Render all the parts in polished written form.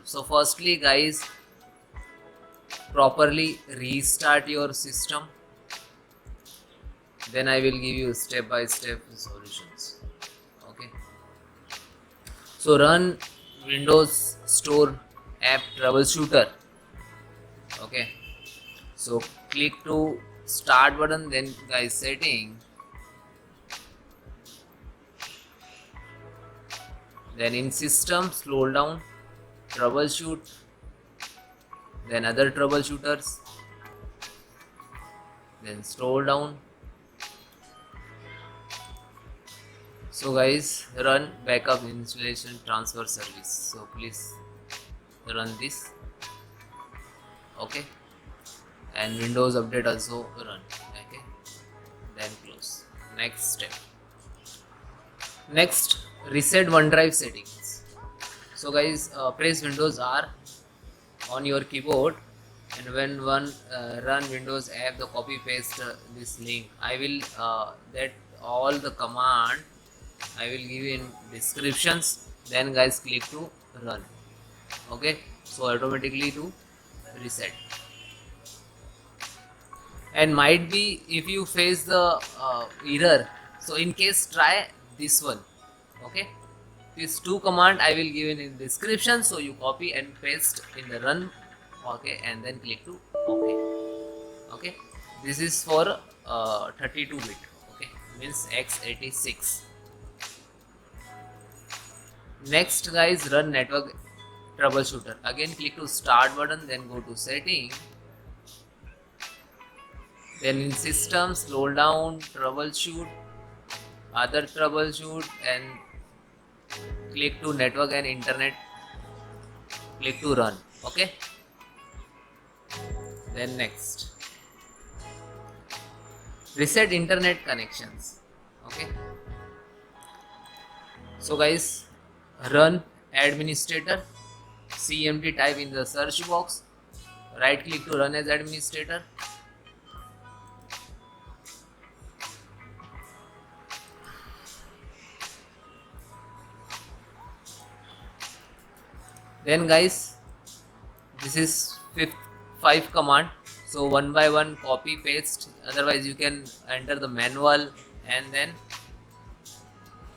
So firstly guys, properly restart your system, then I will give you step by step solutions. Okay, so run Windows Store app troubleshooter. Okay, so click to start button, then guys setting, then in system scroll down, troubleshoot, then other troubleshooters, then scroll down. So guys, run backup installation transfer service, so please run this. Okay, and Windows update also run. Okay, then close. Next step, next reset OneDrive settings. So guys, press Windows R on your keyboard, and when one run Windows app, the copy paste this link. I will that all the command I will give in descriptions, then guys click to run. Okay, so automatically to reset. And might be if you face the error, so in case try this one. Okay, these two command I will give in description, so you copy and paste in the run. Okay, and then click to okay. Okay, this is for 32 bit. Okay, means x86. Next guys, run network troubleshooter. Again click to start button, then go to setting, then in system scroll down, troubleshoot, other troubleshoot, and click to network and internet, click to run. Okay, then next reset internet connections. Okay, so guys, run administrator, cmd type in the search box, right click to run as administrator. Then guys, this is 5 command, so one by one copy paste, otherwise you can enter the manual and then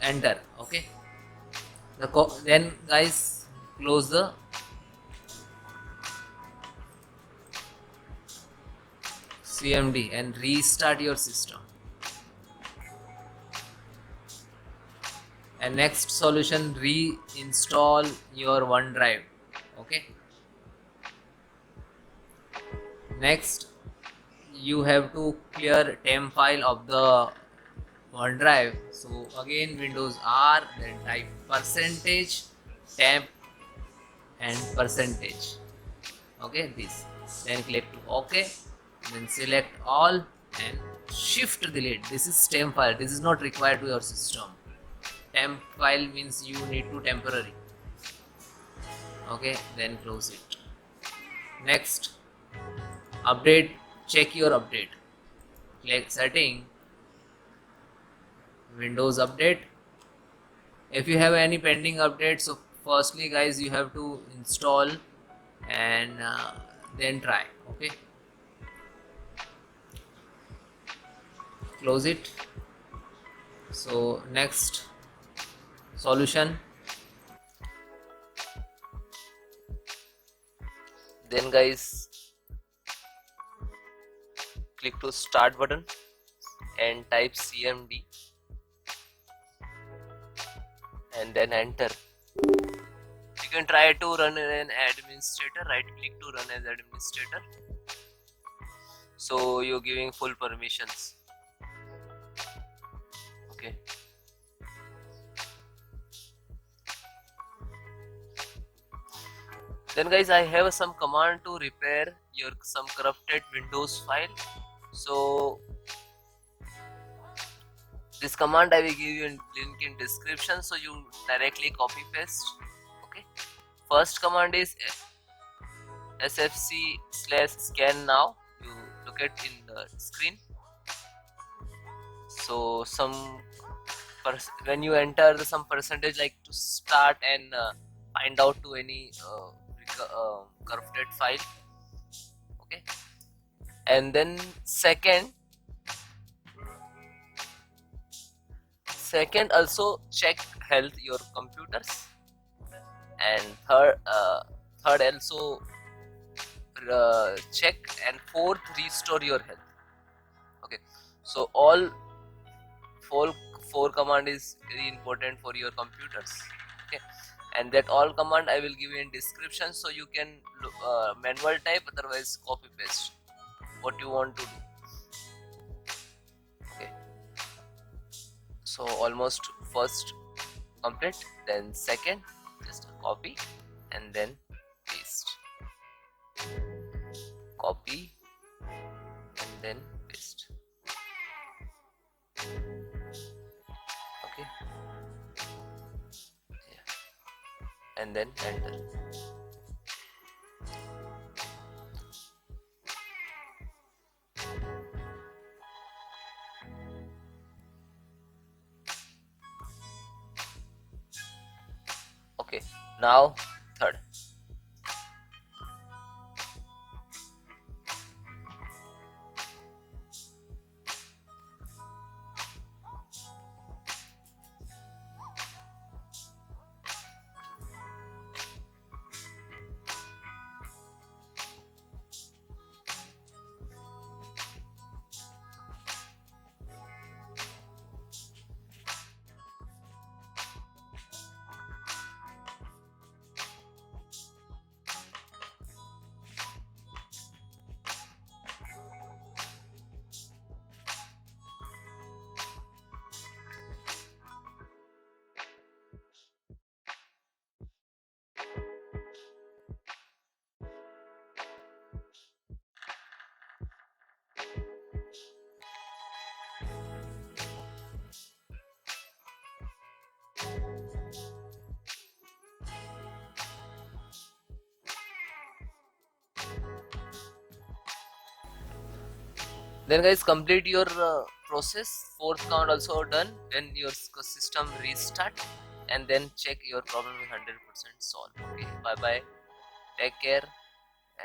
enter. Okay, then guys close the cmd and restart your system. And next solution, reinstall your OneDrive. Okay, next you have to clear temp file of the OneDrive. So again Windows R, then type percentage temp and percentage. Okay, this, then click to OK, then select all and shift delete. This is temp file, this is not required to your system. Temp file means you need to temporary. Okay, then close it. Next, update, check your update. Click setting, Windows update. If you have any pending updates, so firstly guys you have to install and then try. Okay, close it. So next solution, then guys click to start button and type cmd and then enter. You can try to run an administrator, right click to run as administrator, so you're giving full permissions. Okay, then guys I have some command to repair your some corrupted Windows file. So this command I will give you in link in description, so you directly copy paste. Okay, first command is sfc/scannow. You look at in the screen. So some when you enter some percentage like to start and find out to any corrupted file. Okay, and then second also check health your computers, and third also check, and fourth restore your health. Okay, so all four four command is very important for your computers. Okay, and that all command I will give you in description, so you can manual type, otherwise copy paste what you want to do. Okay, so almost first complete, then second just copy and then paste, copy and then paste. Okay, yeah, and then enter. Okay, now third. Then guys, complete your process. Fourth count also done. Then your system restart, and then check your problem is 100% solved. Okay, bye bye, take care,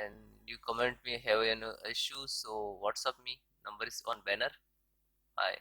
and you comment me have any issue, so WhatsApp me, number is on banner. Bye.